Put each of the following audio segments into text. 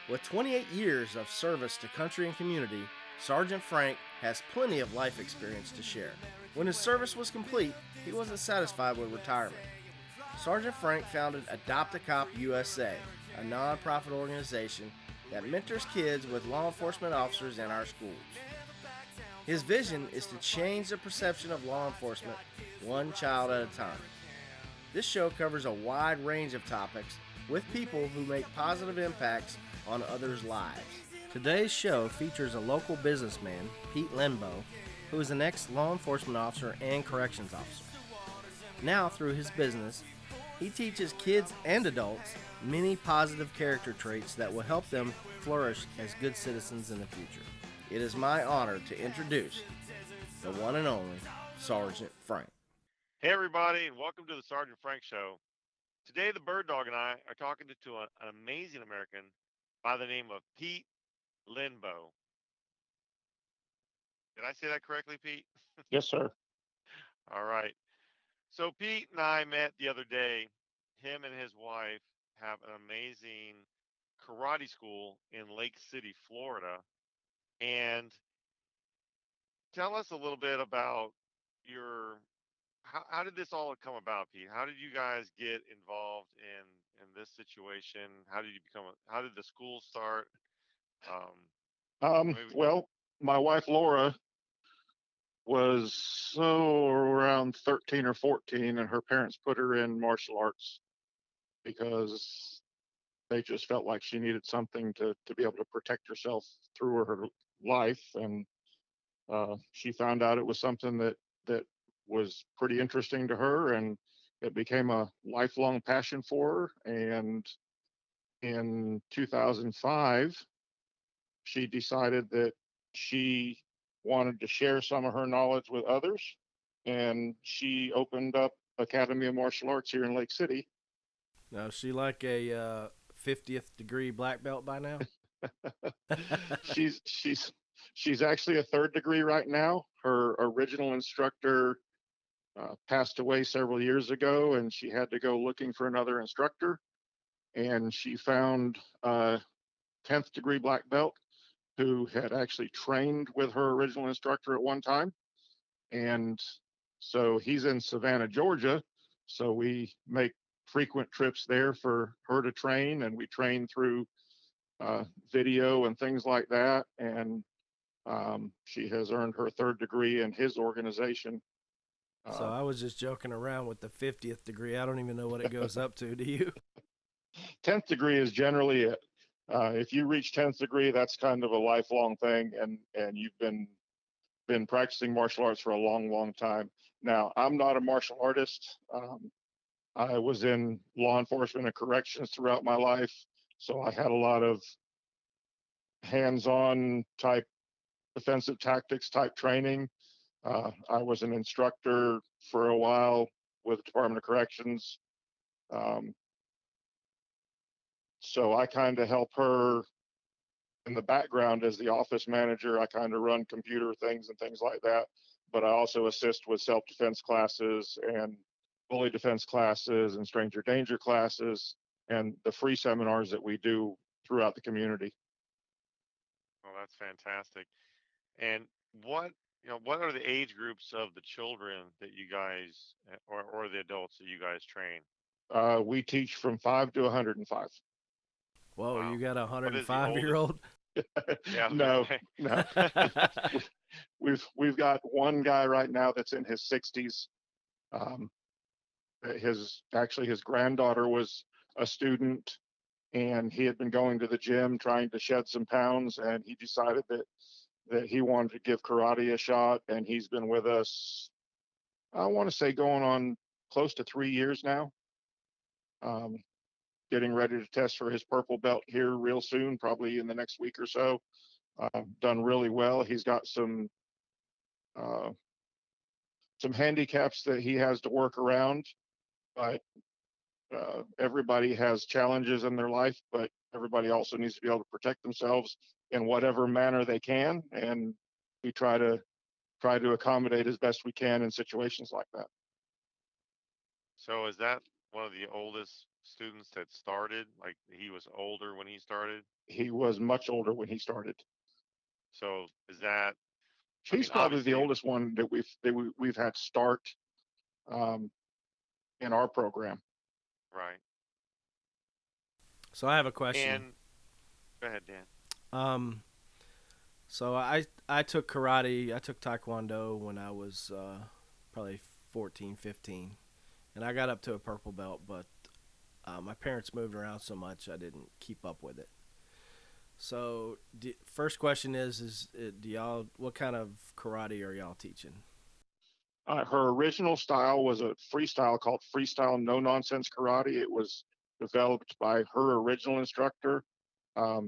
With 28 years of service to country and community, Sergeant Frank has plenty of life experience to share. When his service was complete, he wasn't satisfied with retirement. Sergeant Frank founded Adopt a Cop USA, a nonprofit organization that mentors kids with law enforcement officers in our schools. His vision is to change the perception of law enforcement one child at a time. This show covers a wide range of topics with people who make positive impacts on others' lives. Today's show features a local businessman, Pete Lindboe, who is an ex-law enforcement officer and corrections officer. Now, through his business, he teaches kids and adults many positive character traits that will help them flourish as good citizens in the future. It is my honor to introduce the one and only Sergeant Frank. Hey, everybody, and welcome to the Sergeant Frank Show. Today, the Bird Dog and I are talking to an amazing American by the name of Pete Lindboe. Did I say that correctly, Pete? Yes, sir. All right. So, Pete and I met the other day. Him and his wife have an amazing karate school in Lake City, Florida. And tell us a little bit about your how did this all come about, Pete? How did you guys get involved in this situation? How did the school start? Maybe, Well, my wife Laura was around 13 or 14, and her parents put her in martial arts because they just felt like she needed something to be able to protect herself through her life. And she found out it was something that was pretty interesting to her, and it became a lifelong passion for her. And in 2005, she decided that she wanted to share some of her knowledge with others, and she opened up Academy of Martial Arts here in Lake City. Now, is she like a 50th degree black belt by now? She's actually a third degree right now. Her original instructor passed away several years ago, and she had to go looking for another instructor. And she found a 10th degree black belt who had actually trained with her original instructor at one time. And so he's in Savannah, Georgia. So we make frequent trips there for her to train, and we train through video and things like that. And she has earned her third degree in his organization. So I was just joking around with the 50th degree. I don't even know what it goes up to. Do you? 10th degree is generally it. If you reach 10th degree, that's kind of a lifelong thing, and you've been practicing martial arts for a long time. Now, I'm not a martial artist. I was in law enforcement and corrections throughout my life, so I had a lot of hands-on type defensive tactics type training. I was an instructor for a while with the Department of Corrections. So I kind of help her in the background as the office manager. I kind of run computer things and things like that, but I also assist with self-defense classes and bully defense classes and stranger danger classes and the free seminars that we do throughout the community. well, that's fantastic. And what are the age groups of the children that you guys or the adults that you guys train? We teach from 5 to 105. Whoa, Wow. you got a What is the 105-year-old? Yeah, No. We've got one guy right now that's in his 60s. His granddaughter was a student, and he had been going to the gym trying to shed some pounds, and he decided that he wanted to give karate a shot, and he's been with us, I want to say, going on close to 3 years now. Getting ready to test for his purple belt here real soon, probably in the next week or so. Done really well. He's got some handicaps that he has to work around, but everybody has challenges in their life, but everybody also needs to be able to protect themselves in whatever manner they can, and we try to accommodate as best we can in situations like that. So is that one of the oldest students that started? Like he was older when he started. He was much older when he started. So is that? I He's mean, probably the obviously, oldest one that we've had start um, in our program. right. So I have a question. And go ahead, Dan. Um, so I took karate, I took taekwondo when I was probably 14, 15, and I got up to a purple belt, but my parents moved around so much I didn't keep up with it. So first question do y'all, what kind of karate are y'all teaching? Her original style was a freestyle called freestyle no nonsense karate. It was developed by her original instructor.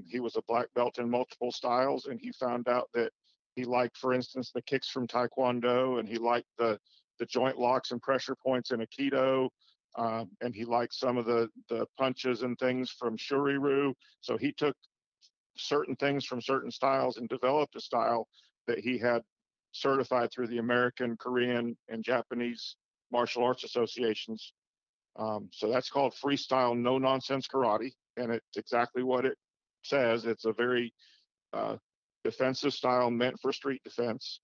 He was a black belt in multiple styles, and he found out that he liked, for instance, the kicks from Taekwondo, and he liked the joint locks and pressure points in Aikido, and he liked some of the punches and things from Shuri-Ryu. So he took certain things from certain styles and developed a style that he had certified through the American, Korean, and Japanese martial arts associations. So that's called freestyle no nonsense karate, and it's exactly what it says. It's a very uh, defensive style meant for street defense.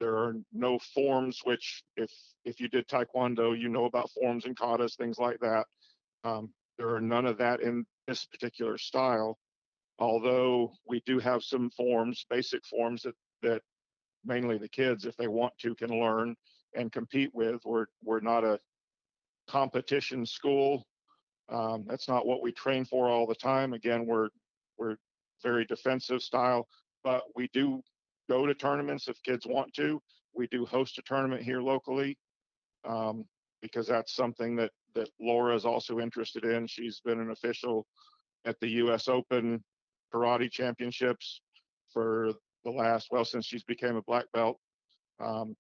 There are no forms, which if you did taekwondo, you know about forms and katas, things like that. There are none of that in this particular style, although we do have some forms, basic forms that mainly the kids, if they want to, can learn and compete with. We're not a competition school. That's not what we train for all the time. Again, we're very defensive style, but we do go to tournaments if kids want to. We do host a tournament here locally, um, because that's something that Laura is also interested in. She's been an official at the U.S. Open Karate Championships for the last, well, since she's became a black belt, um,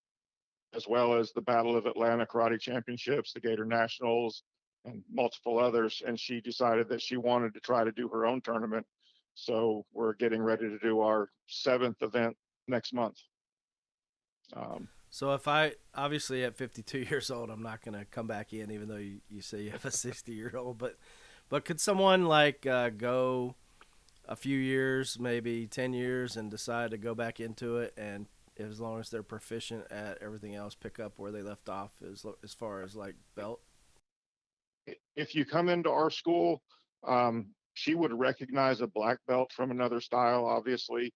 as well as the Battle of Atlanta Karate Championships, the Gator Nationals, and multiple others. And she decided that she wanted to try to do her own tournament. So we're getting ready to do our 7th event next month. So if I, obviously at 52 years old, I'm not going to come back in, even though you say you have a 60-year-old. But could someone like go a few years, maybe 10 years, and decide to go back into it, and as long as they're proficient at everything else, pick up where they left off as far as like belt? If you come into our school, she would recognize a black belt from another style, obviously.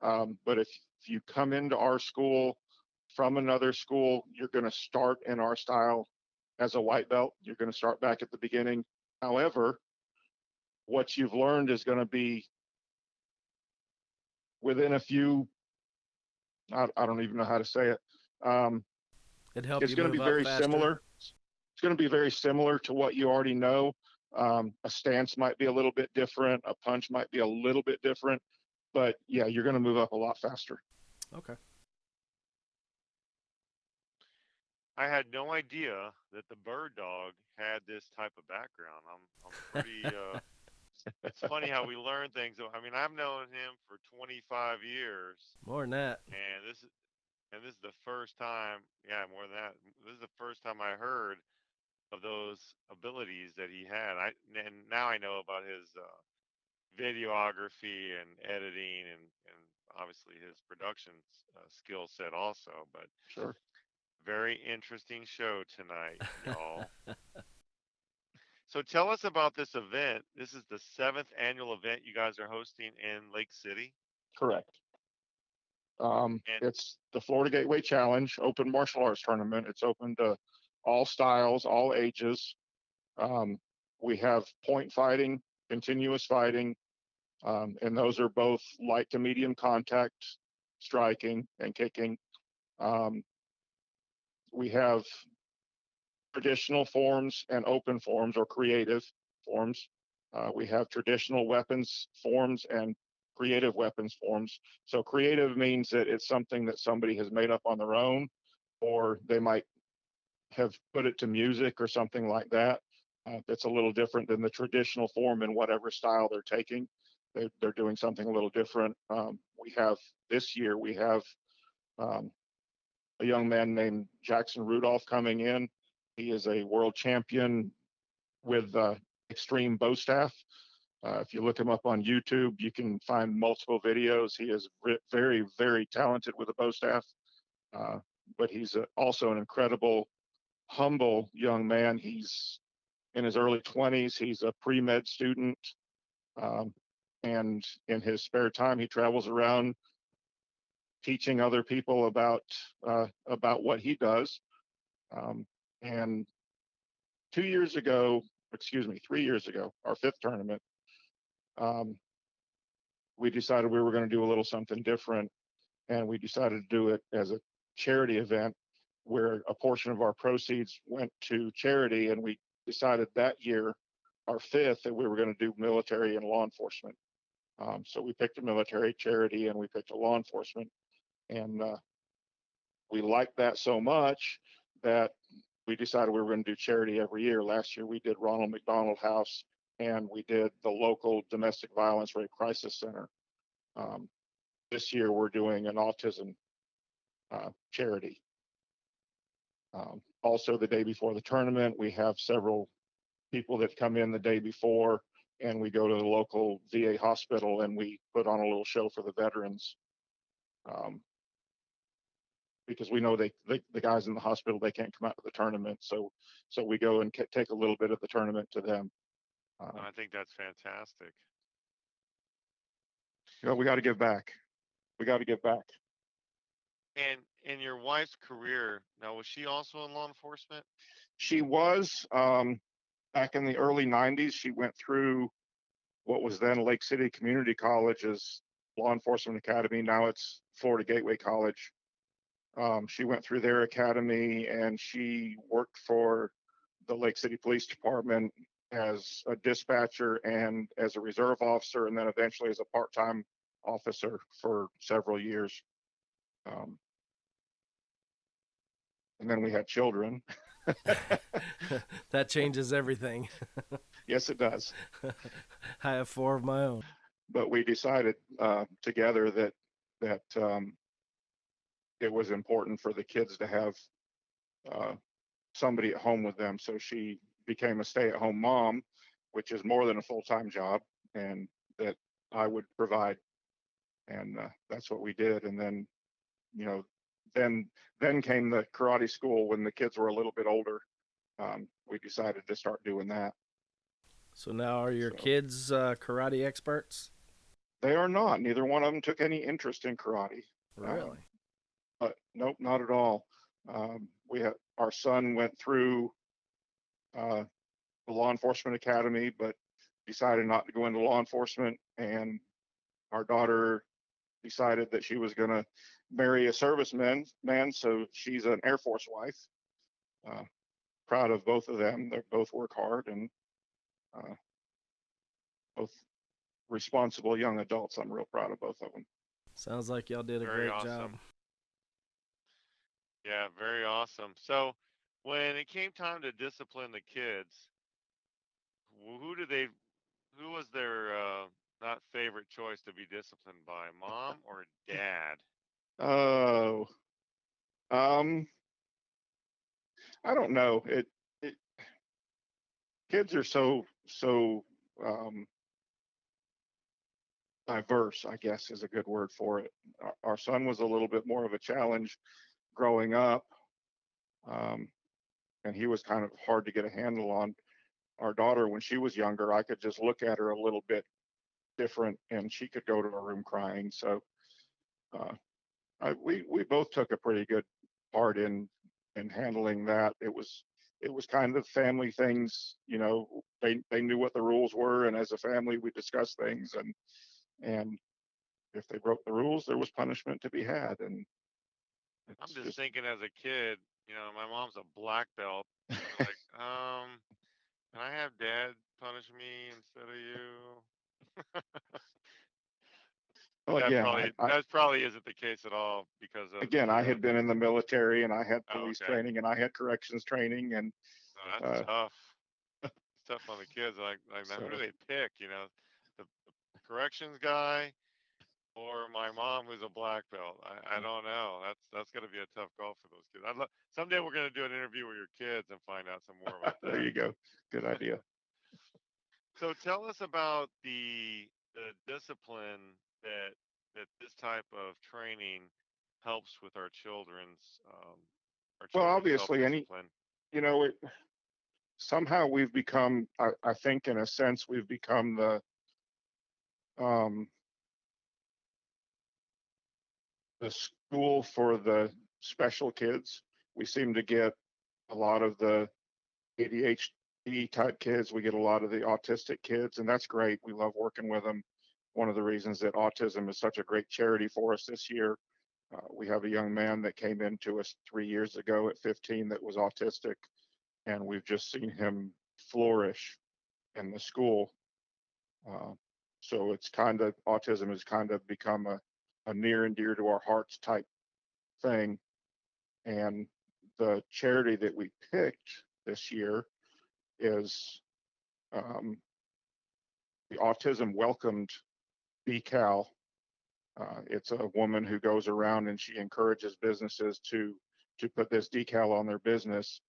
But if you come into our school from another school, you're going to start in our style as a white belt. You're going to start back at the beginning. However, what you've learned is going to be within a few, I don't even know how to say it. Um, It'd help it's you going to move be up very faster. similar. It's going to be very similar to what you already know. A stance might be a little bit different. A punch might be a little bit different. But yeah, you're going to move up a lot faster. Okay. I had no idea that the bird dog had this type of background. I'm pretty. It's funny how we learn things. I mean, I've known him for 25 years, More than that. and this is the first time. Yeah, more than that. This is the first time I heard of those abilities that he had. And now I know about his videography and editing and obviously his production skill set also. But Sure. very interesting show tonight, y'all. So tell us about this event. This is the seventh annual event you guys are hosting in Lake City. Correct. And It's the Florida Gateway Challenge Open Martial Arts Tournament. It's open to all styles, all ages. Um, we have point fighting, continuous fighting, and those are both light to medium contact, striking and kicking. Um, we have traditional forms and open forms or creative forms. We have traditional weapons forms and creative weapons forms. So creative means that it's something that somebody has made up on their own, or they might have put it to music or something like that. That's a little different than the traditional form in whatever style they're taking. They're doing something a little different. We have this year, we have um, a young man named Jackson Rudolph coming in. He is a world champion with extreme bow staff. If you look him up on YouTube, you can find multiple videos. He is very, very talented with a bow staff, uh, but he's also an incredible, humble young man. He's in his early 20s. He's a pre-med student, um, and in his spare time, he travels around teaching other people about what he does. And 2 years ago, excuse me, 3 years ago, our fifth tournament, um, we decided we were going to do a little something different, and we decided to do it as a charity event where a portion of our proceeds went to charity, and we decided that year, our fifth, that we were going to do military and law enforcement. So we picked a military charity and we picked a law enforcement, and we liked that so much that we decided we were going to do charity every year. Last year we did Ronald McDonald House, and we did the local domestic violence rape crisis center. Um, this year we're doing an autism charity. Also, the day before the tournament, we have several people that come in the day before, and we go to the local VA hospital and we put on a little show for the veterans. Because we know the guys in the hospital, they can't come out to the tournament, so we go and take a little bit of the tournament to them. I think that's fantastic. We got to give back. We got to give back. And in your wife's career, now was she also in law enforcement? She was, back in the early 90s. She went through what was then Lake City Community College's law enforcement academy. Now it's Florida Gateway College. She went through their academy, and she worked for the Lake City Police Department as a dispatcher and as a reserve officer, and then eventually as a part-time officer for several years. And then we had children. That changes everything. Yes, it does. I have 4 of my own. But we decided together that it was important for the kids to have somebody at home with them. So she became a stay-at-home mom, which is more than a full-time job, and that I would provide. And that's what we did. And then, then came the karate school when the kids were a little bit older. We decided to start doing that. So now are your kids karate experts? They are not. Neither one of them took any interest in karate. Really? But nope, not at all. Our son went through the law enforcement academy, but decided not to go into law enforcement. And our daughter decided that she was going to marry a serviceman, so she's an Air Force wife. Proud of both of them. They both work hard and both responsible young adults. I'm real proud of both of them. Sounds like y'all did a Very great awesome job. Yeah, very awesome. So when it came time to discipline the kids, who was their not favorite choice to be disciplined by, mom or dad? Oh, I don't know. Kids are so diverse, I guess is a good word for it. Our son was a little bit more of a challenge growing up, and he was kind of hard to get a handle on. Our daughter, when she was younger, I could just look at her a little bit different, and she could go to her room crying. So we both took a pretty good part in handling that. It was kind of family things, they knew what the rules were, and as a family we discussed things, and if they broke the rules, there was punishment to be had. And I'm just thinking, as a kid, my mom's a black belt. Like, can I have dad punish me instead of you? Well, that probably isn't the case at all, because of, again, I had been in the military, and I had police okay. training, and I had corrections training, and that's tough. It's tough on the kids. Like now, who do they pick? The corrections guy or my mom, who's a black belt? I don't know. That's going to be a tough call for those kids. Someday we're going to do an interview with your kids and find out some more about that. There you go. Good idea. So tell us about the discipline that this type of training helps with our Well, children's self obviously, discipline. it somehow we've become, I think, in a sense, we've become um, the school for the special kids. We seem to get a lot of the ADHD type kids. We get a lot of the autistic kids, and that's great. We love working with them. One of the reasons that autism is such a great charity for us this year. We have a young man that came into us 3 years ago at 15 that was autistic, and we've just seen him flourish in the school. Uh, so it's kind of autism has kind of become a near and dear to our hearts type thing. And the charity that we picked this year is um, the Autism Welcomed Decal. It's a woman who goes around and she encourages businesses to put this decal on their business.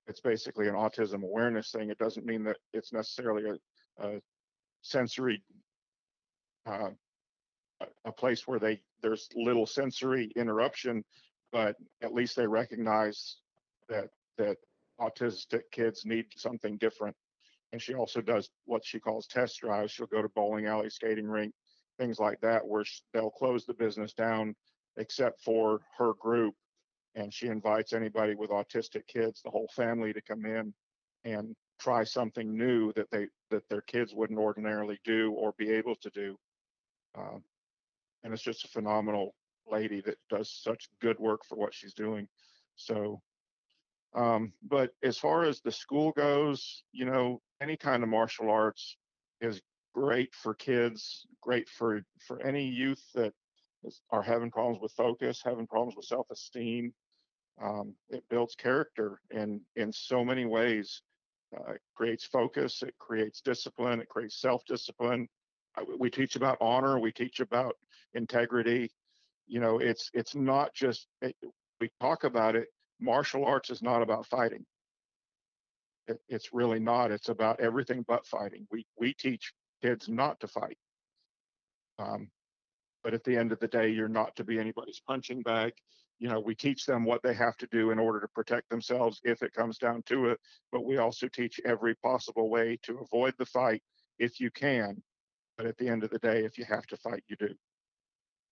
It's basically an autism awareness thing. It doesn't mean that it's necessarily a sensory uh, a place where there's little sensory interruption, but at least they recognize that autistic kids need something different. And she also does what she calls test drives. She'll go to bowling alley, skating rink, things like that, where they'll close the business down except for her group. And she invites anybody with autistic kids, the whole family, to come in and try something new that their kids wouldn't ordinarily do or be able to do. Uh, and it's just a phenomenal lady that does such good work for what she's doing. So, but as far as the school goes, any kind of martial arts is great for kids, great for any youth that are having problems with focus, having problems with self-esteem. It builds character in so many ways. It creates focus, it creates discipline, it creates self-discipline. We teach about honor, we teach about integrity. It's not just we talk about it. Martial arts is not about fighting. It's really not. It's about everything but fighting. We teach kids not to fight. Um, but at the end of the day, you're not to be anybody's punching bag. We teach them what they have to do in order to protect themselves if it comes down to it. But we also teach every possible way to avoid the fight if you can. But at the end of the day, if you have to fight, you do.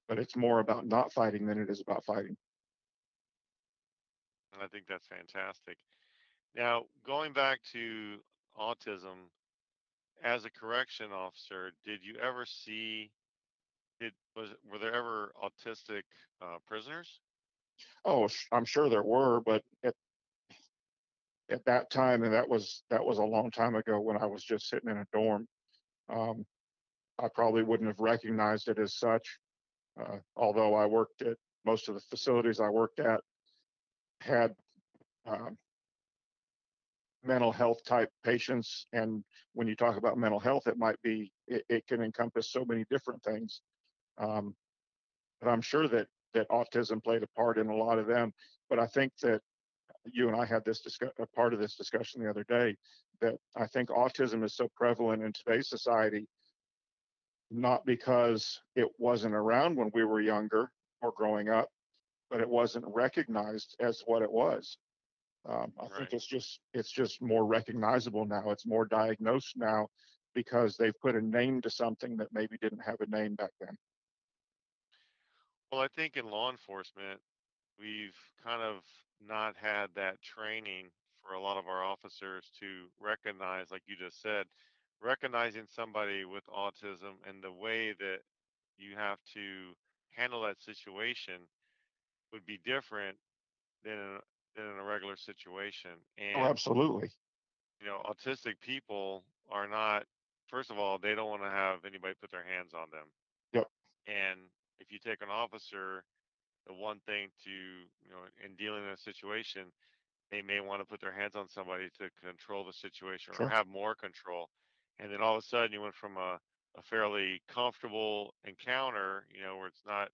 But it's more about not fighting than it is about fighting. And I think that's fantastic. Now, going back to autism, as a correction officer, did you ever see did was were there ever autistic prisoners? Oh, I'm sure there were, but at that time, and that was a long time ago when I was just sitting in a dorm. Um, I probably wouldn't have recognized it as such, although I worked at most of the facilities I worked at had um, mental health type patients. And when you talk about mental health, it can encompass so many different things. Um, but I'm sure that autism played a part in a lot of them. But I think that you and I had a part of this discussion the other day, that I think autism is so prevalent in today's society, not because it wasn't around when we were younger or growing up, but it wasn't recognized as what it was. I think Right. it's just more recognizable now. It's more diagnosed now because they've put a name to something that maybe didn't have a name back then. Well, I think in law enforcement, we've kind of not had that training for a lot of our officers to recognize, like you just said, recognizing somebody with autism and the way that you have to handle that situation would be different than than in a regular situation. Oh, And absolutely. autistic people are not. First of all, they don't want to have anybody put their hands on them. Yep, And if you take an officer, the one thing to in dealing in a situation, they may want to put their hands on somebody to control the situation or sure, have more control. And then all of a sudden you went from a fairly comfortable encounter, where it's not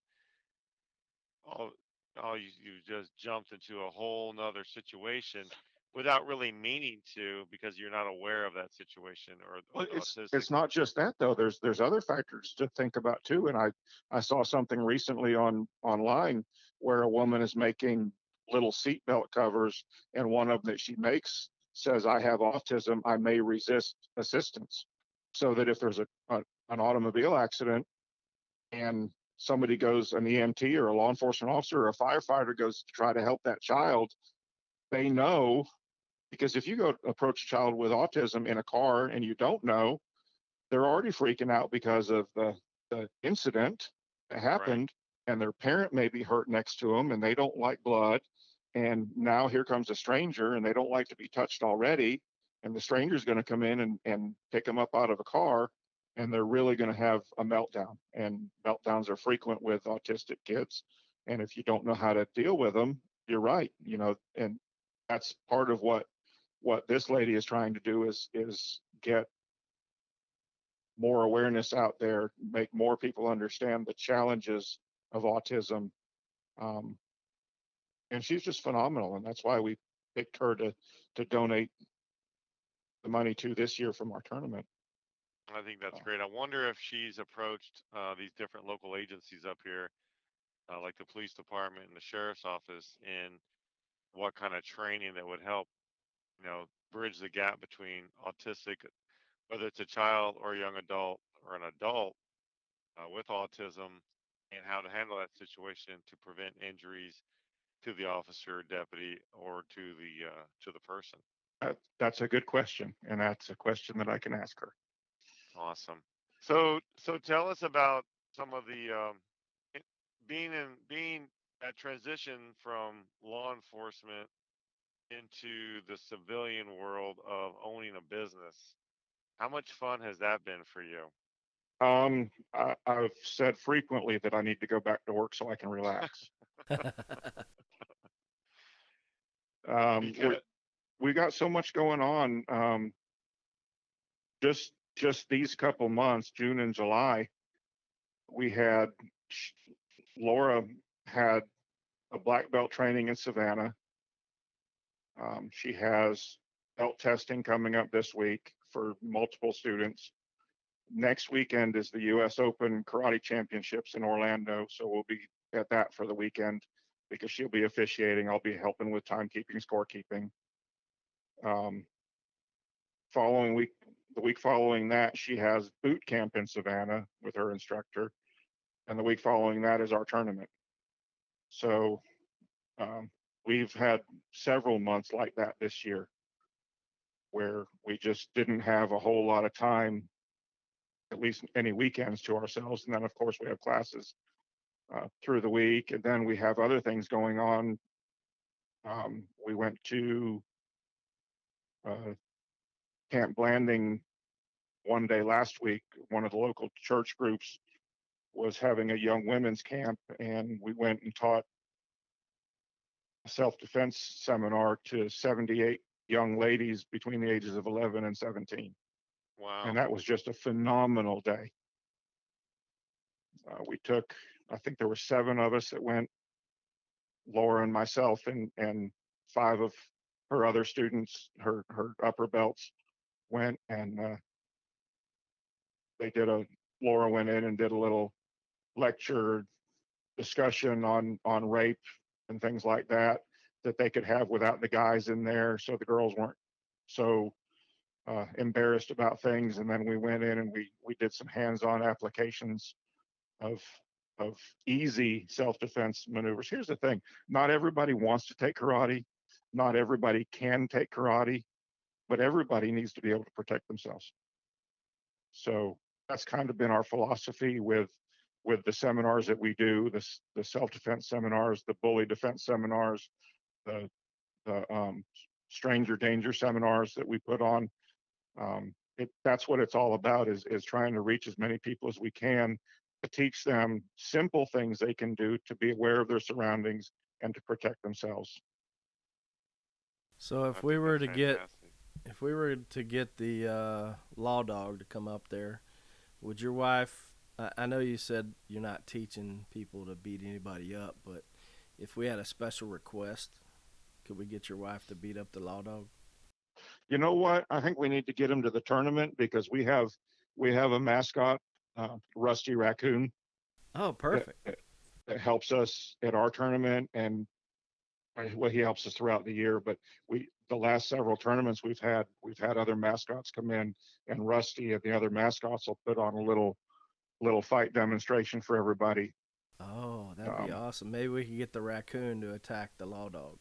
all you just jumped into a whole nother situation without really meaning to, because you're not aware of that situation or Well, the autistic. it's not just that though. There's other factors to think about too. And I saw something recently online where a woman is making little seatbelt covers, and one of them that she makes says, "I have autism. I may resist assistance," so that if there's an automobile accident and somebody goes, an EMT or a law enforcement officer or a firefighter goes to try to help that child, they know, because if you go approach a child with autism in a car and you don't know, they're already freaking out because of the incident that Right. happened, and their parent may be hurt next to them and they don't like blood. And now here comes a stranger and they don't like to be touched already. And the stranger's going to come in and pick them up out of a car, and they're really going to have a meltdown. And meltdowns are frequent with autistic kids. And if you don't know how to deal with them, you're right, and that's part of what this lady is trying to do is get more awareness out there, make more people understand the challenges of autism. Um, and she's just phenomenal, and that's why we picked her to donate the money to this year from our tournament. I think that's Uh, great. I wonder if she's approached these different local agencies up here, like the police department and the sheriff's office, and what kind of training that would help, bridge the gap between autistic, whether it's a child or a young adult or an adult with autism, and how to handle that situation to prevent injuries to the officer, deputy, or to the person. that's a good question, and that's a question that I can ask her. Awesome. So tell us about some of the it- being that transition from law enforcement into the civilian world of owning a business. How much fun has that been for you? I've said frequently that I need to go back to work so I can relax. Um, Because we got so much going on. Just these couple months, June and July, we had Laura had a black belt training in Savannah. She has belt testing coming up this week for multiple students. Next weekend is the U.S. Open Karate Championships in Orlando, so we'll be at that for the weekend because she'll be officiating. I'll be helping with timekeeping, scorekeeping. Um, following week, the week following that, she has boot camp in Savannah with her instructor, and the week following that is our tournament. So um, we've had several months like that this year where we just didn't have a whole lot of time, at least any weekends to ourselves. And then, of course, we have classes through the week, and then we have other things going on. We went to uh, Camp Blanding one day last week. One of the local church groups was having a young women's camp, and we went and taught a self-defense seminar to 78 young ladies between the ages of 11 and 17. wow, And that was just a phenomenal day. We took, I think there were 7 of us that went, Laura and myself and 5 of her other students, her upper belts went, and they did a, Laura went in and did a little lecture discussion on rape and things like that that they could have without the guys in there, so the girls weren't so embarrassed about things. And then we went in and we did some hands-on applications of of easy self-defense maneuvers. Here's the thing: not everybody wants to take karate, not everybody can take karate, but everybody needs to be able to protect themselves. So that's kind of been our philosophy with the seminars that we do, the self-defense seminars, the bully defense seminars, the the stranger danger seminars that we put on. That's what it's all about, is trying to reach as many people as we can to teach them simple things they can do to be aware of their surroundings and to protect themselves. So I think that's fantastic. if we were to get the law dog to come up there, would your wife? I know you said you're not teaching people to beat anybody up, but if we had a special request, Could we get your wife to beat up the law dog? You know what? I think we need to get him to the tournament because we have a mascot, Rusty Raccoon, Oh, that, perfect. that helps us at our tournament, and well, he helps us throughout the year. But the last several tournaments we've had other mascots come in, and Rusty and the other mascots will put on a little fight demonstration for everybody. Oh, that'd be Um, awesome. Maybe we could get the raccoon to attack the law dog.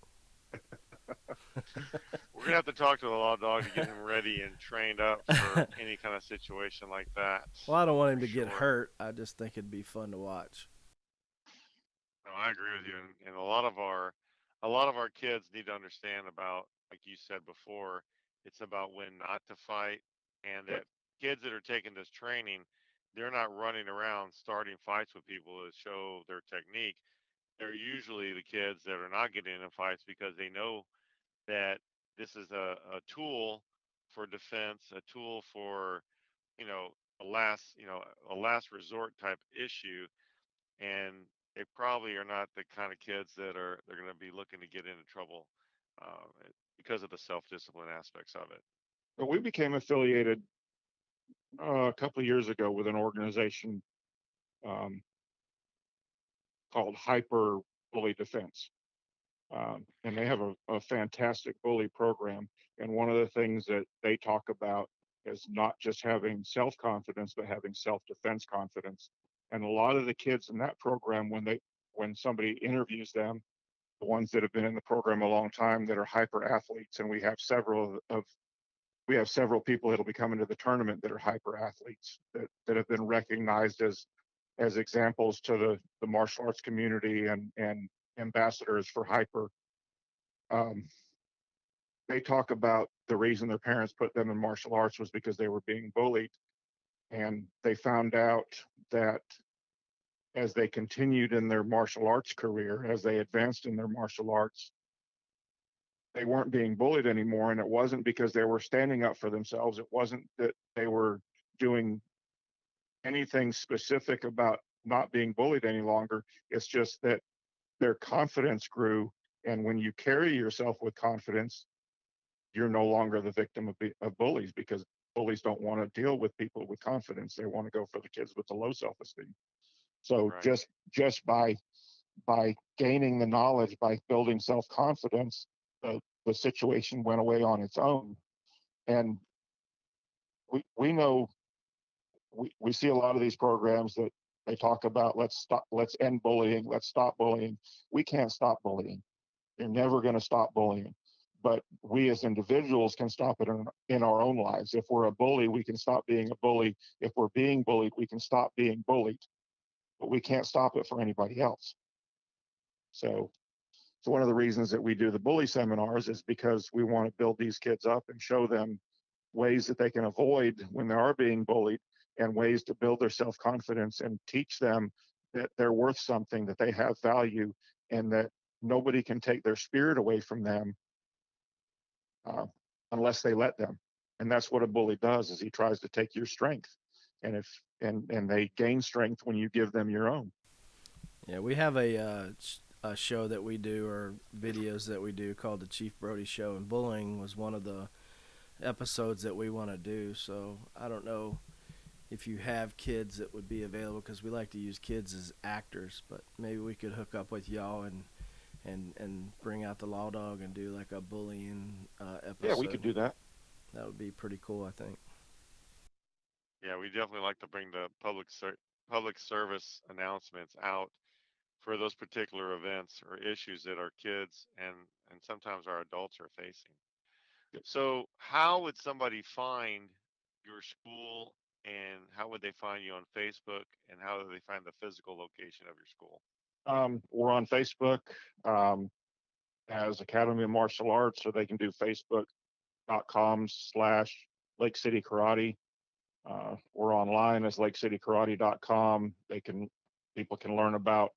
We're gonna have to talk to the law dog to get him ready and trained up for any kind of situation like that, Well, I don't want him for to get sure. hurt. I just think it'd be fun to watch. No, I agree with you, and a lot of our kids need to understand about, like you said before, it's about when not to fight, and yep. that kids that are taking this training, they're not running around starting fights with people to show their technique. They're usually the kids that are not getting in fights because they know that this is a tool for defense, a tool for, you know, a last resort type issue, and they probably are not the kind of kids that are they're going to be looking to get into trouble, because of the self-discipline aspects of it. But we became affiliated a couple of years ago with an organization um, called Hyper Bully Defense. And they have a fantastic bully program. And one of the things that they talk about is not just having self confidence, but having self defense confidence. And a lot of the kids in that program, when somebody interviews them, the ones that have been in the program a long time that are hyper athletes, and we have several people that'll be coming to the tournament that are hyper athletes that have been recognized as examples to the martial arts community and ambassadors for hyper. um, they talk about the reason their parents put them in martial arts was because they were being bullied, and they found out that as they continued in their martial arts career, as they advanced in their martial arts, they weren't being bullied anymore. And it wasn't because they were standing up for themselves. It wasn't that they were doing anything specific about not being bullied any longer. It's just that their confidence grew. And when you carry yourself with confidence, you're no longer the victim of bullies, because bullies don't want to deal with people with confidence. They want to go for the kids with the low self-esteem. So Right. just by gaining the knowledge, by building self-confidence, the situation went away on its own. And we know, we see a lot of these programs that they talk about, let's end bullying, let's stop bullying. We can't stop bullying. You're never going to stop bullying. But we as individuals can stop it in our own lives. If we're a bully, we can stop being a bully. If we're being bullied, we can stop being bullied. But we can't stop it for anybody else. So, so one of the reasons that we do the bully seminars is because we want to build these kids up and show them ways that they can avoid when they are being bullied, and ways to build their self-confidence and teach them that they're worth something, that they have value, and that nobody can take their spirit away from them uh, unless they let them. And that's what a bully does: is he tries to take your strength, and if and they gain strength when you give them your own. Yeah, we have a show that we do, or videos that we do, called the Chief Brody Show, and bullying was one of the episodes that we want to do. So I don't know if you have kids that would be available, because we like to use kids as actors, but maybe we could hook up with y'all and bring out the law dog and do like a bullying Yeah, we could episode. do that. That would be pretty cool, I think. Yeah, we definitely like to bring the public service announcements out for those particular events or issues that our kids and sometimes our adults are facing. So, how would somebody find your school, and how would they find you on Facebook, and how do they find the physical location of your school? We're on Facebook um, as Academy of Martial Arts, so they can do facebook.com/Lake City Karate. We're online as lakecitykarate.com. People can learn about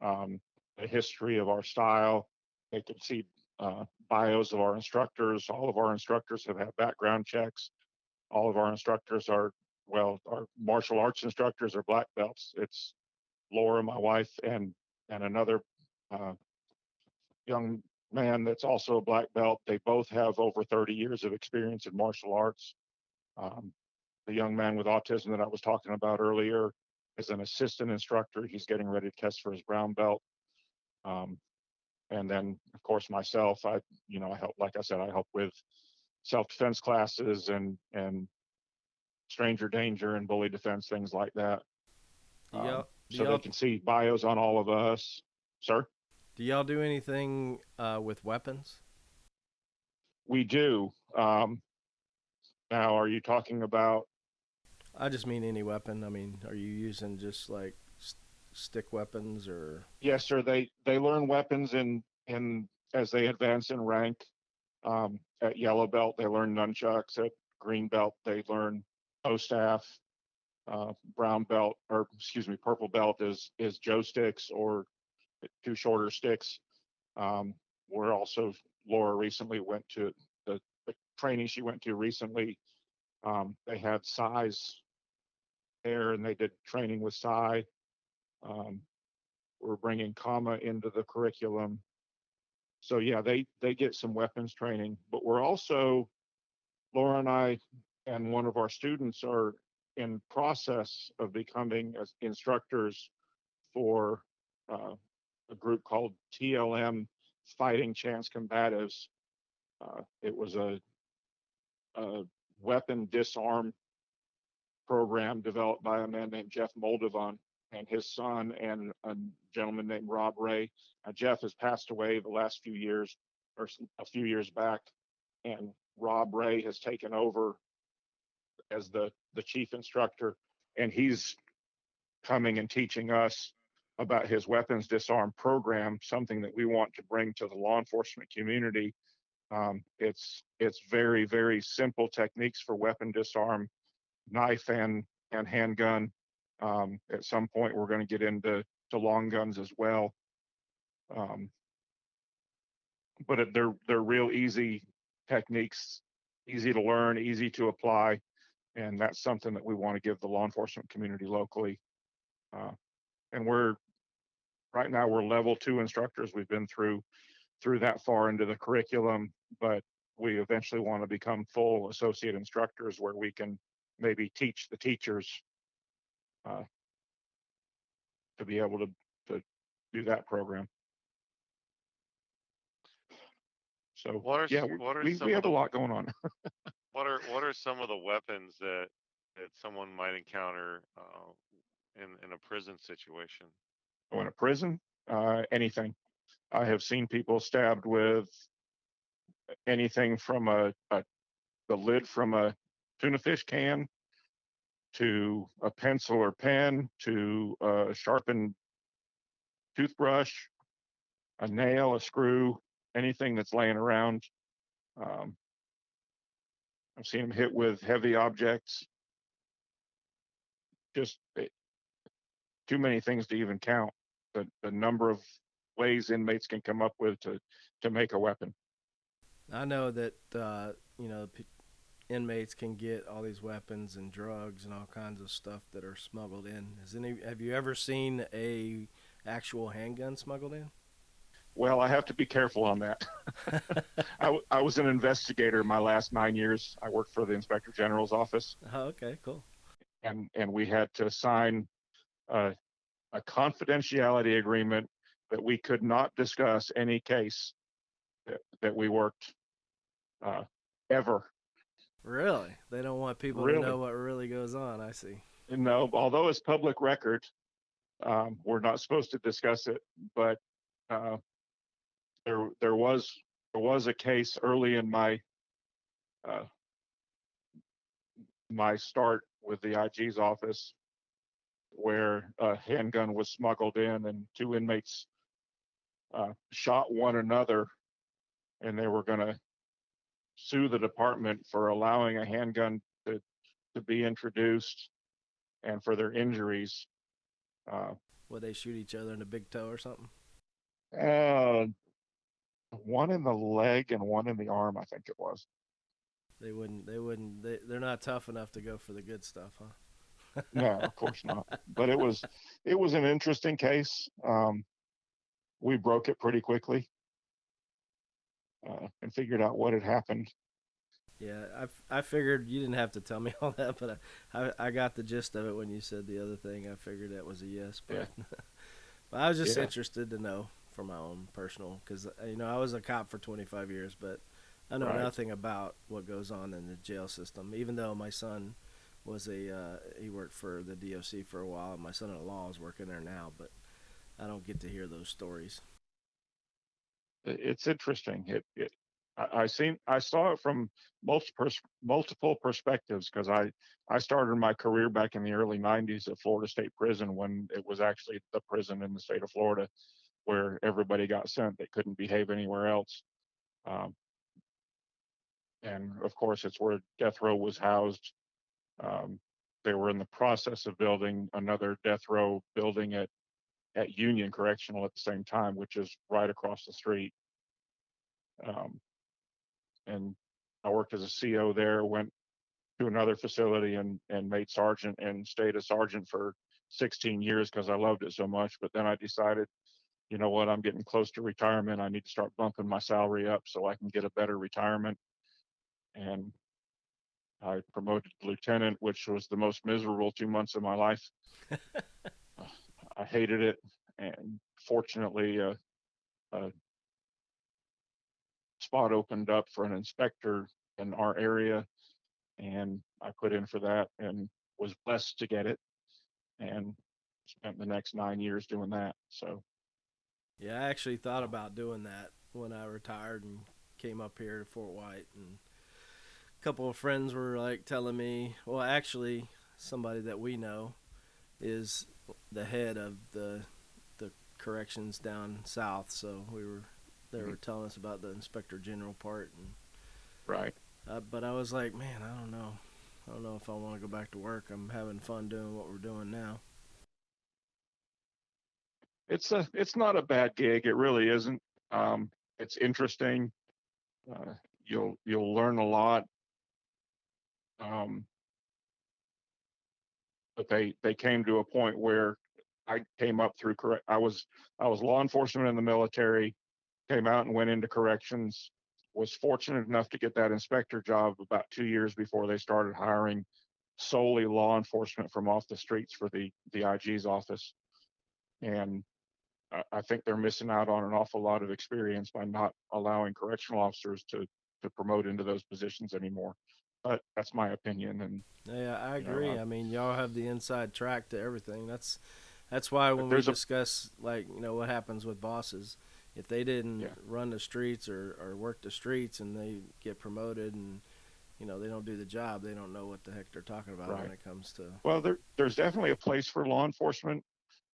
um, the history of our style. They can see bios of our instructors. All of our instructors have had background checks. All of our instructors our martial arts instructors are black belts. It's Laura, my wife, and another uh, young man that's also a black belt. They both have over 30 years of experience in martial arts. Um, the young man with autism that I was talking about earlier is an assistant instructor. He's getting ready to test for his brown belt. Um, and then, of course, myself, I help, like I said, I help with self-defense classes and stranger danger and bully defense, things like that. Do y'all do So they y'all can see bios on all of us. Sir? do y'all do anything with weapons? We do. Now, are you talking about? I just mean any weapon. I mean, are you using just like stick weapons or? Yes, sir. They learn weapons in as they advance in rank. At yellow belt, they learn nunchucks. At green belt, they learn bow staff. Brown belt, or excuse me, purple belt is Joe sticks or two shorter sticks. Um, we're also Laura recently went to the training she went to recently. They had size there, and they did training with Psy. Um, we're bringing comma into the curriculum. So yeah, they get some weapons training, but we're also, Laura and I and one of our students are in process of becoming instructors for uh, a group called TLM Fighting Chance Combatives. It was a weapon disarm program developed by a man named Jeff Moldovan and his son and a gentleman named Rob Ray. Jeff has passed away the last few years, or a few years back, and Rob Ray has taken over as the chief instructor, and he's coming and teaching us about his weapons disarm program, something that we want to bring to the law enforcement community. It's very, very simple techniques for weapon disarm, knife and handgun. At some point, we're going to get into long guns as well. Um, but they're real easy techniques, easy to learn, easy to apply, and that's something that we want to give the law enforcement community locally. And right now we're level 2 instructors. We've been through that far into the curriculum, but we eventually want to become full associate instructors where we can maybe teach the teachers uh, to be able to do that program. So yeah, what are we some of have a the lot going on. what are some of the weapons that someone might encounter in a prison situation? Oh, in a prison, anything. I have seen people stabbed with anything from the lid from a tuna fish can to a pencil or pen to a sharpened toothbrush, a nail, a screw, anything that's laying around. Um, I've seen them hit with heavy objects. Just too many things to even count. The number of ways inmates can come up with to make a weapon. I know that inmates can get all these weapons and drugs and all kinds of stuff that are smuggled in. Have you ever seen a actual handgun smuggled in? Well, I have to be careful on that. I was an investigator my last 9 years. I worked for the Inspector General's office. Oh, okay, cool. And we had to sign a confidentiality agreement that we could not discuss any case that we worked ever. Really? They don't want people to know Really? what really goes on. I see. No, although it's public record, we're not supposed to discuss it. But uh, there was a case early in uh, my start with the IG's office where a handgun was smuggled in and two inmates shot one another, and they were going to sue the department for allowing a handgun to be introduced and for their injuries. Uh, Would they shoot each other in the big toe or something? uh, one in the leg and one in the arm, I think it was. They wouldn't. They wouldn't. They're not tough enough to go for the good stuff, huh? No, of course not. But it was an interesting case. We broke it pretty quickly. and figured out what had happened. Yeah, I figured you didn't have to tell me all that, but I got the gist of it when you said the other thing. I figured that was a yes, Yeah, but I was just yeah, interested to know for my own personal, because I was a cop for 25 years, but I know right. nothing about what goes on in the jail system. Even though my son was he worked for the DOC for a while, and my son-in-law is working there now, but I don't get to hear those stories. It's interesting. I saw it from multiple perspectives because I started my career back in the early '90s at Florida State Prison when it was actually the prison in the state of Florida where everybody got sent. They couldn't behave anywhere else. Um, and of course, it's where death row was housed. Um, they were in the process of building another death row building at Union Correctional at the same time, which is right across the street. Um, and I worked as a CO there, went to another facility and made sergeant and stayed a sergeant for 16 years because I loved it so much. But then I decided, you know what, I'm getting close to retirement. I need to start bumping my salary up so I can get a better retirement. And I promoted to lieutenant, which was the most miserable 2 months of my life. I hated it. And fortunately, a spot opened up for an inspector in our area, and I put in for that and was blessed to get it and spent the next 9 years doing that. So, Yeah, I actually thought about doing that when I retired and came up here to Fort White, and a couple of friends were like telling me, well, actually, somebody that we know is the head of the corrections down south, so they were telling us about the inspector general part, and right. but I was like, man, I don't know. I don't know if I want to go back to work. I'm having fun doing what we're doing now. It's not a bad gig. It really isn't. It's interesting. Uh, you'll learn a lot. Um, but they came to a point where I came up through correct. I was law enforcement in the military, came out and went into corrections. Was fortunate enough to get that inspector job about 2 years before they started hiring solely law enforcement from off the streets for the IG's office. And I think they're missing out on an awful lot of experience by not allowing correctional officers to promote into those positions anymore. But that's my opinion, and Yeah, I you know, agree. I mean, y'all have the inside track to everything. That's why when we there's a discuss, like, what happens with bosses, if they didn't yeah, run the streets or work the streets and they get promoted and they don't do the job, they don't know what the heck they're talking about when right. it comes to. Well, there's definitely a place for law enforcement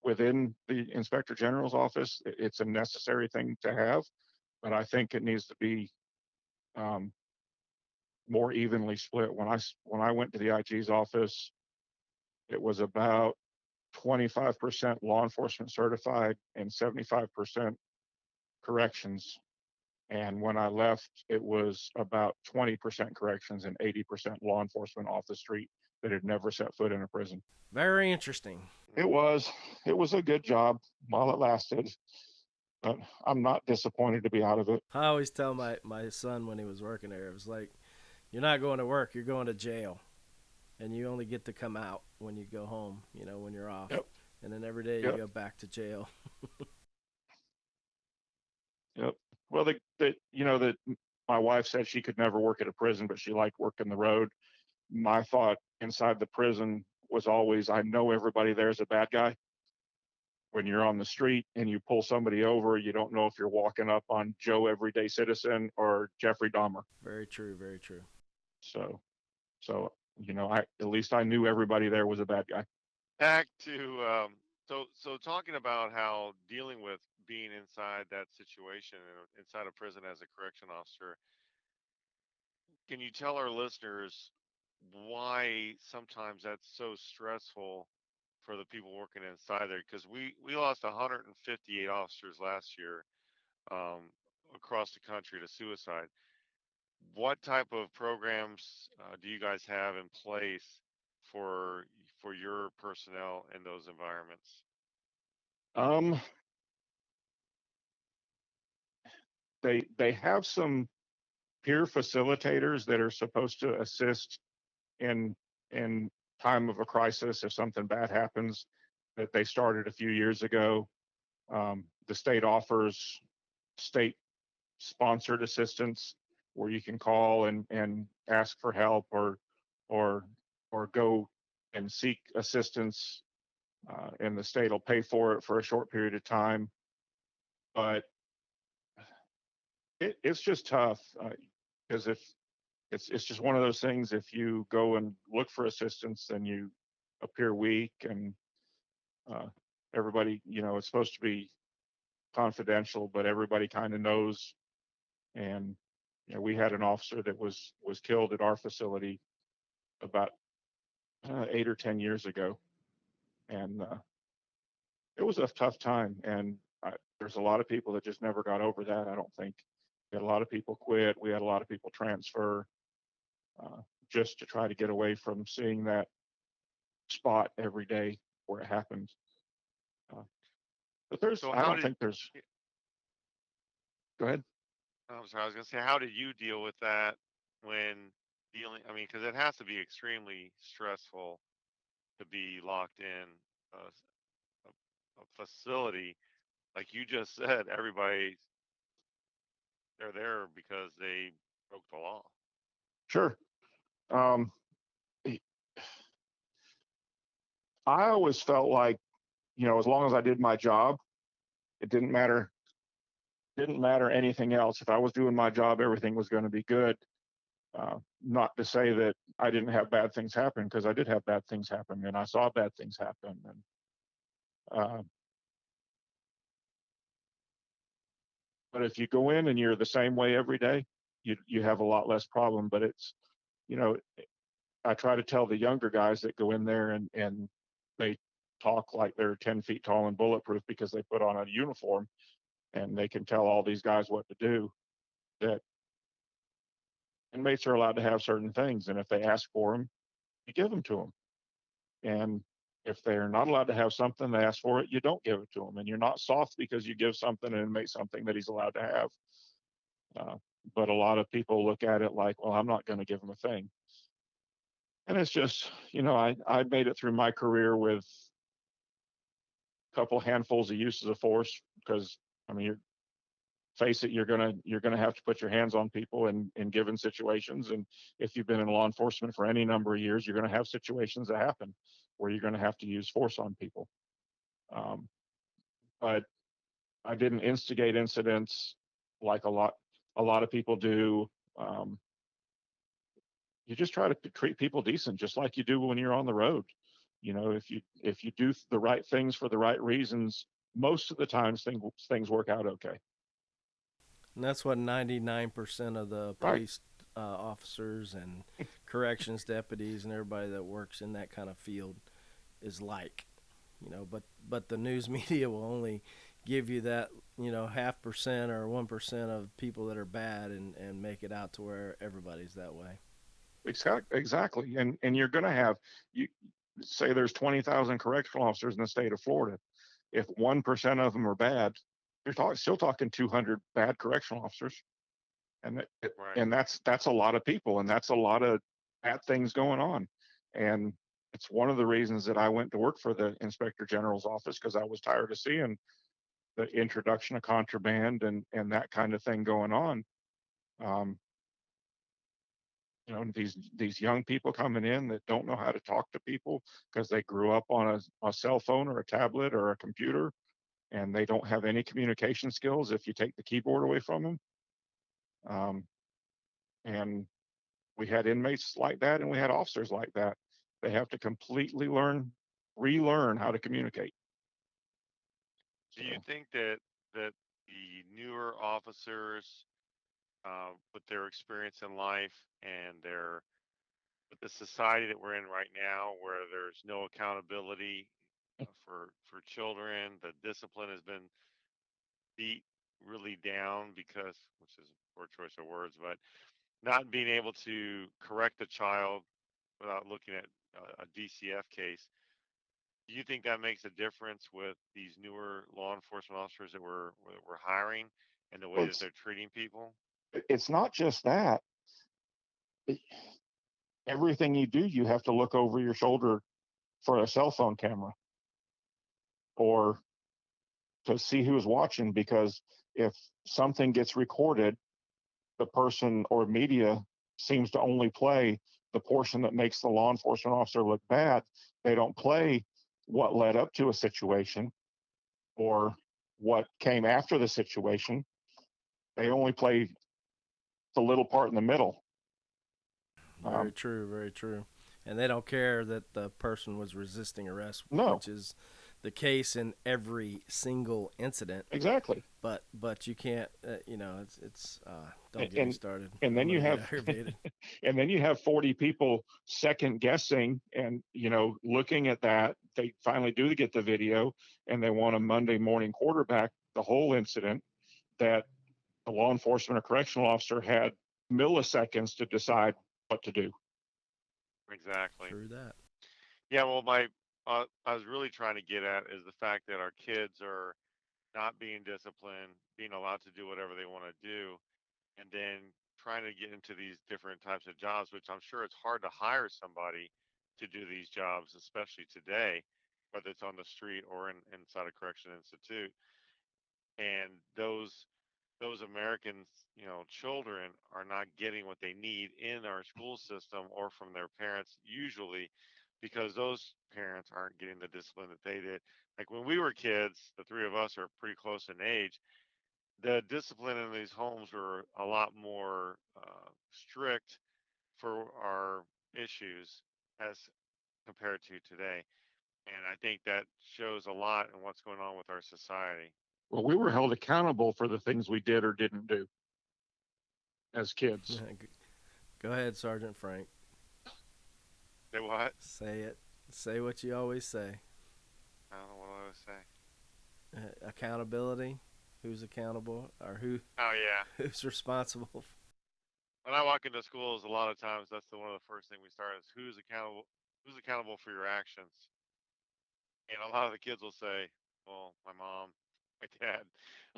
within the inspector general's office. It's a necessary thing to have, but I think it needs to be um, more evenly split. When I went to the IG's office, it was about 25% law enforcement certified and 75% corrections. And when I left, it was about 20% corrections and 80% law enforcement off the street that had never set foot in a prison. Very interesting. It was it was a good job while it lasted, but I'm not disappointed to be out of it. I always tell my son when he was working there, it was like, you're not going to work, you're going to jail. And you only get to come out when you go home, when you're off. Yep, And then every day you yep, go back to jail. yep. Well, that my wife said she could never work at a prison, but she liked working the road. My thought inside the prison was always, I know everybody there's a bad guy. When you're on the street and you pull somebody over, you don't know if you're walking up on Joe Everyday Citizen or Jeffrey Dahmer. Very true, very true. So, I at least I knew everybody there was a bad guy. Back to so talking about how dealing with being inside that situation inside a prison as a correction officer, can you tell our listeners why sometimes that's so stressful for the people working inside there? Because we lost 158 officers last year, um, across the country to suicide. What type of programs do you guys have in place for for your personnel in those environments? Um, they have some peer facilitators that are supposed to assist in in time of a crisis if something bad happens, that they started a few years ago. The state offers state sponsored assistance where you can call and ask for help, or or go and seek assistance, and the state will pay for it for a short period of time. But it's just tough, because if it's just one of those things. If you go and look for assistance, then you appear weak, and uh, everybody, it's supposed to be confidential, but everybody kind of knows. And we had an officer that was killed at our facility about 8 or 10 years ago, and it was a tough time. And there's a lot of people that just never got over that. I don't think we had a lot of people quit. We had a lot of people transfer, uh, just to try to get away from seeing that spot every day where it happened. Uh, but So I how don't did think there's. Go ahead. I'm sorry, I was gonna say, how did you deal with that when dealing? I mean, because it has to be extremely stressful to be locked in a facility, like you just said. Everybody, they're there because they broke the law. Sure. Um, I always felt like, as long as I did my job, it didn't matter anything else. If I was doing my job, everything was going to be good. Not to say that I didn't have bad things happen, because I did have bad things happen, and I saw bad things happen. Uh, but if you go in and you're the same way every day, you have a lot less problem. But it's, you know, I try to tell the younger guys that go in there, and they talk like they're 10 feet tall and bulletproof because they put on a uniform and they can tell all these guys what to do, that inmates are allowed to have certain things. And if they ask for them, you give them to them. And if they're not allowed to have something, they ask for it, you don't give it to them. And you're not soft because you give something and inmate something that he's allowed to have. Uh, but a lot of people look at it like, well, I'm not going to give him a thing. And it's just, I made it through my career with a couple handfuls of uses of force, because, I mean, face it, you're gonna have to put your hands on people in given situations. And if you've been in law enforcement for any number of years, you're going to have situations that happen where you're going to have to use force on people. Um, but I didn't instigate incidents like a lot of people do. Um, you just try to treat people decent, just like you do when you're on the road. If you do the right things for the right reasons, most of the times things work out okay. And that's what 99% of the Right. police officers and corrections deputies and everybody that works in that kind of field is like. But the news media will only give you that, 0.5% or 1% of people that are bad, and make it out to where everybody's that way. Exactly. And you're going to have, you say there's 20,000 correctional officers in the state of Florida. If 1% of them are bad, you're still talking 200 bad correctional officers. And Right. and that's a lot of people, and that's a lot of bad things going on. And it's one of the reasons that I went to work for the inspector general's office, because I was tired of seeing the introduction of contraband and that kind of thing going on. Um, these young people coming in that don't know how to talk to people because they grew up on a cell phone or a tablet or a computer, and they don't have any communication skills if you take the keyboard away from them. um, and we had inmates like that, and we had officers like that. They have to completely relearn how to communicate. Do you So think that the newer officers, with their experience in life and their with the society that we're in right now, where there's no accountability for children, the discipline has been beat really down because, which is a poor choice of words, but not being able to correct a child without looking at a DCF case. Do you think that makes a difference with these newer law enforcement officers that we're hiring? and the way Well, that they're treating people. it's not just that. Everything you do, you have to look over your shoulder for a cell phone camera or to see who's watching, because if something gets recorded, the person or media seems to only play the portion that makes the law enforcement officer look bad. They don't play what led up to a situation or what came after the situation. They only play the little part in the middle. Very true, very true. And they don't care that the person was resisting arrest, No, which is the case in every single incident. exactly. But you can't, it's don't get me And started. and then I'm you gonna get have aggravated. and then you have 40 people second guessing and looking at that. They finally do get the video, and they want a Monday morning quarterback the whole incident that the law enforcement or correctional officer had milliseconds to decide what to do. Exactly. True that. Yeah. Well, I was really trying to get at is the fact that our kids are not being disciplined, being allowed to do whatever they want to do, and then trying to get into these different types of jobs, which I'm sure it's hard to hire somebody to do these jobs, especially today, whether it's on the street or inside a correction institute. And those Americans, children are not getting what they need in our school system or from their parents usually, because those parents aren't getting the discipline that they did. Like when we were kids, the three of us are pretty close in age. The discipline in these homes were a lot more strict for our issues as compared to today. And I think that shows a lot in what's going on with our society. Well, we were held accountable for the things we did or didn't do as kids. Go ahead, Sergeant Frank. Say what? Say it. Say what you always say. I don't know what I would say. Accountability. Who's accountable, or Oh yeah. who's responsible? When I walk into schools, a lot of times that's one of the first thing we start is who's accountable. Who's accountable for your actions? And a lot of the kids will say, "Well, my mom, my dad,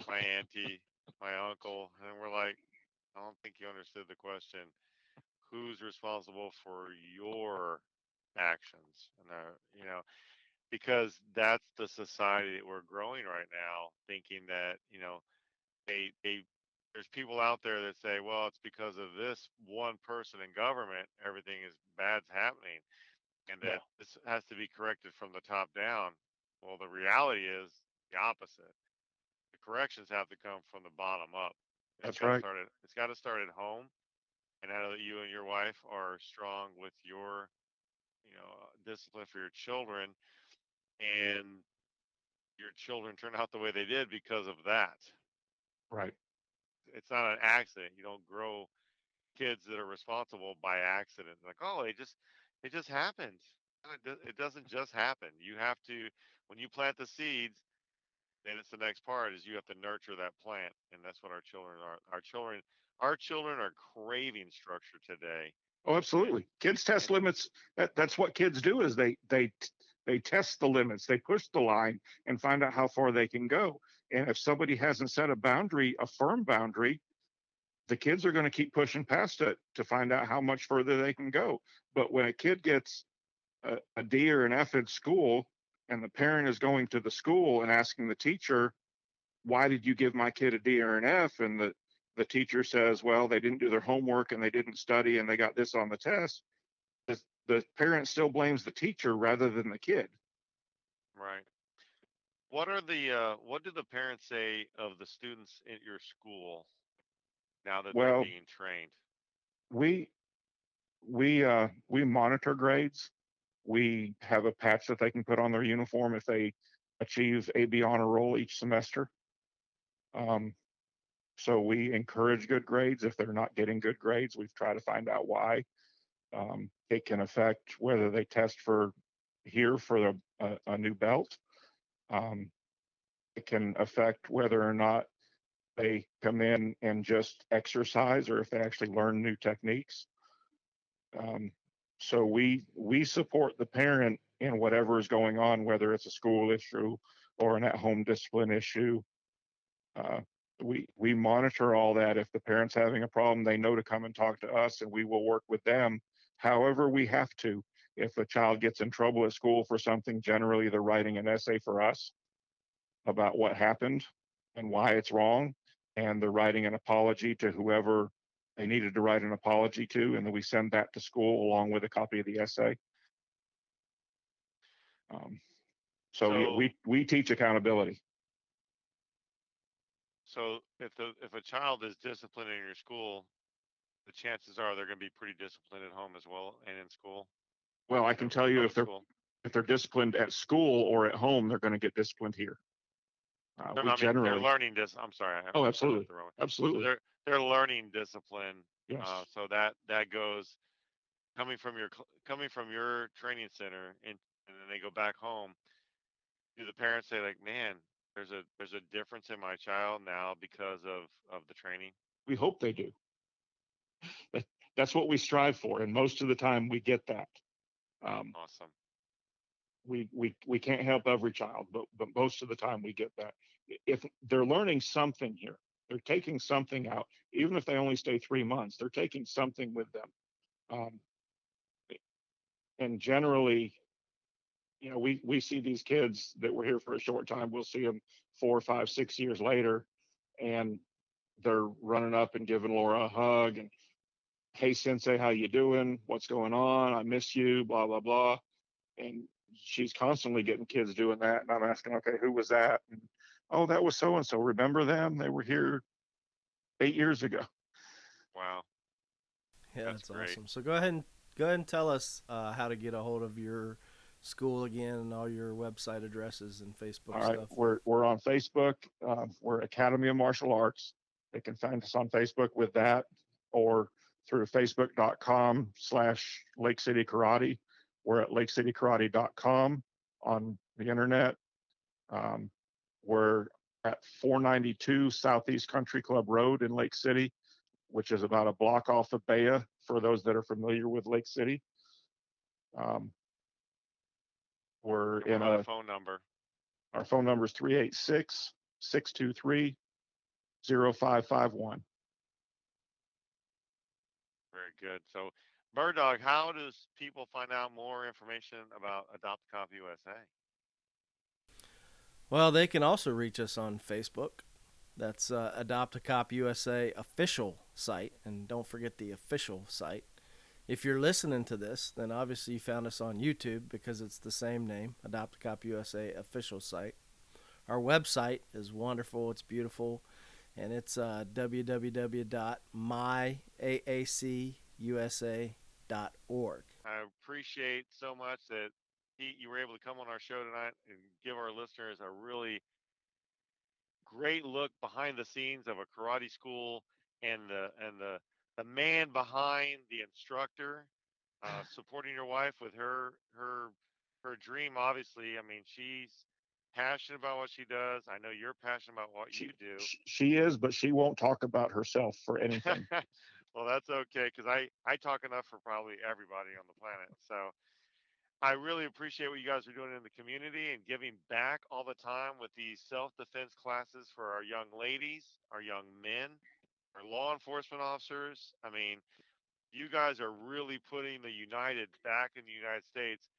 my auntie, my uncle," and we're like, "I don't think you understood the question. Who's responsible for your actions?" And because that's the society that we're growing right now, thinking that they there's people out there that say, well, it's because of this one person in government, everything is bad's happening, and Yeah, that this has to be corrected from the top down. Well, the reality is the opposite. The corrections have to come from the bottom up. that's right. It's got to start at home. And I know that you and your wife are strong with your, discipline for your children, and your children turn out the way they did because of that. Right. It's not an accident. You don't grow kids that are responsible by accident. Like, oh, it just happened. No, it doesn't just happen. You have to, when you plant the seeds, then it's the next part is you have to nurture that plant, and that's what our children are. Our children are craving structure today. Oh, And absolutely. Kids test and limits. That's what kids do is they test the limits. They push the line and find out how far they can go. And if somebody hasn't set a boundary, a firm boundary, the kids are going to keep pushing past it to find out how much further they can go. But when a kid gets a D or an F in school, and the parent is going to the school and asking the teacher, why did you give my kid a D or an F? And the teacher says, well, they didn't do their homework and they didn't study and they got this on the test. The parent still blames the teacher rather than the kid. right. What do the parents say of the students at your school now that they're Well, being trained? we we monitor grades. We have a patch that they can put on their uniform if they achieve AB honor roll each semester. Um, so we encourage good grades. If they're not getting good grades, we've tried to find out why. It can affect whether they test for here for a new belt. Um, it can affect whether or not they come in and just exercise or if they actually learn new techniques. Um, so we support the parent in whatever is going on, whether it's a school issue or an at-home discipline issue. Uh, We monitor all that. If the parent's having a problem, they know to come and talk to us, and we will work with them however we have to. If a child gets in trouble at school for something, generally they're writing an essay for us about what happened and why it's wrong, and they're writing an apology to whoever they needed to write an apology to, and then we send that to school along with a copy of the essay. Um, so yeah, So we teach accountability. so if a child is disciplined in your school, the chances are they're going to be pretty disciplined at home as well and in school, Well, I in can a tell you public school. if they're disciplined at school or at home, they're going to get disciplined here. No, We no, I mean they're generally, learning this. I'm sorry, oh, I wrote absolutely, the wrong way. So absolutely, they're learning discipline. yes. So that goes coming from your training center, and then they go back home. Do the parents say like, man, there's a difference in my child now because of the training? We hope they do. That's what we strive for, and most of the time we get that. Um, Awesome. we can't help every child, but most of the time we get that. If they're learning something here, they're taking something out, even if they only stay 3 months, they're taking something with them. Um, and generally, we see these kids that were here for a short time. We'll see them 4, 5, 6 years later, and they're running up and giving Laura a hug and, hey sensei, how you doing? What's going on? I miss you. Blah blah blah. And she's constantly getting kids doing that. And I'm asking, okay, who was that? And, oh, that was so and so. Remember them? They were here 8 years ago. Wow, Yeah, that's that's great. awesome. So go ahead and tell us how to get a hold of your school again and all your website addresses and Facebook All right, stuff. we're on Facebook. We're Academy of Martial Arts. They can find us on Facebook with that, or through facebook.com/Lake City Karate. We're at lakecitykarate.com on the internet. Um, we're at 492 Southeast Country Club Road in Lake City, which is about a block off of Baya for those that are familiar with Lake City. Um, we're And what in about a phone number? our phone number is 386-623-0551. Very good. So, Bird Dog, how does people find out more information about Adopt a Cop USA? Well, they can also reach us on Facebook. That's Adopt a Cop USA official site, and don't forget the official site. If you're listening to this, then obviously you found us on YouTube because it's the same name, Adopt a Cop USA official site. Our website is wonderful, it's beautiful, and it's www.myaacusa.org. I appreciate so much that Pete, you were able to come on our show tonight and give our listeners a really great look behind the scenes of a karate school and the man behind the instructor, supporting your wife with her dream. Obviously, I mean, she's passionate about what she does. I know you're passionate about what She, you do. she is, but she won't talk about herself for anything. Well, that's okay because I talk enough for probably everybody on the planet. So I really appreciate what you guys are doing in the community and giving back all the time with these self defense classes for our young ladies, our young men, our law enforcement officers. I mean, you guys are really putting the United back in the United States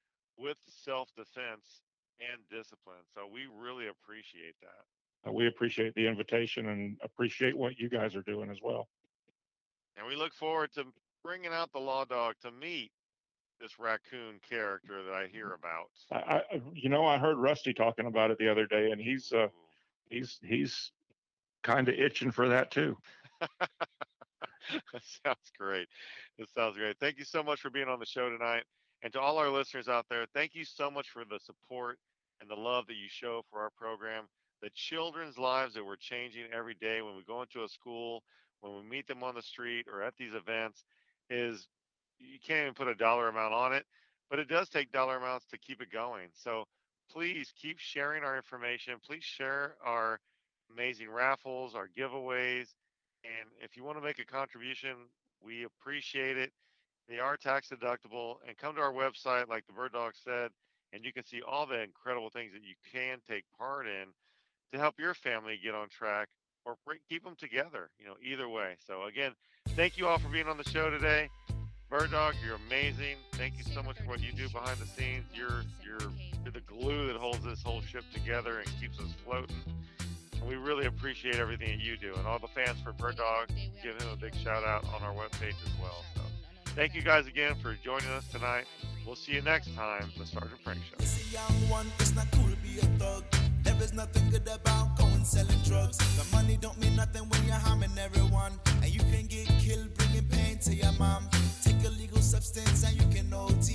with self defense and discipline. So we really appreciate that. We appreciate the invitation and appreciate what you guys are doing as well. And we look forward to bringing out the law dog to meet this raccoon character that I hear about. I heard Rusty talking about it the other day, and he's kind of itching for that too. That sounds great. That sounds great. Thank you so much for being on the show tonight. And to all our listeners out there, thank you so much for the support and the love that you show for our program. The children's lives that we're changing every day when we go into a school, when we meet them on the street or at these events is you can't even put a dollar amount on it, but it does take dollar amounts to keep it going. So please keep sharing our information. Please share our amazing raffles, our giveaways, and if you want to make a contribution, we appreciate it. They are tax deductible. And come to our website, like the Bird Dog said, and you can see all the incredible things that you can take part in to help your family get on track or keep them together. Either way. So again, thank you all for being on the show today. Bird Dog, you're amazing. Thank you so much for what you do behind the scenes. You're the glue that holds this whole ship together and keeps us floating. And we really appreciate everything that you do. And all the fans for Bird Dog, give him a big shout out on our webpage as well. So thank you guys again for joining us tonight. We'll see you next time, the Sergeant Frank Show. It's a young one, it's not cool to be a thug. There is nothing good about going selling drugs. The money don't mean nothing when you're harming everyone. And you can get killed bringing pain to your mom. Take a legal substance and you can OT.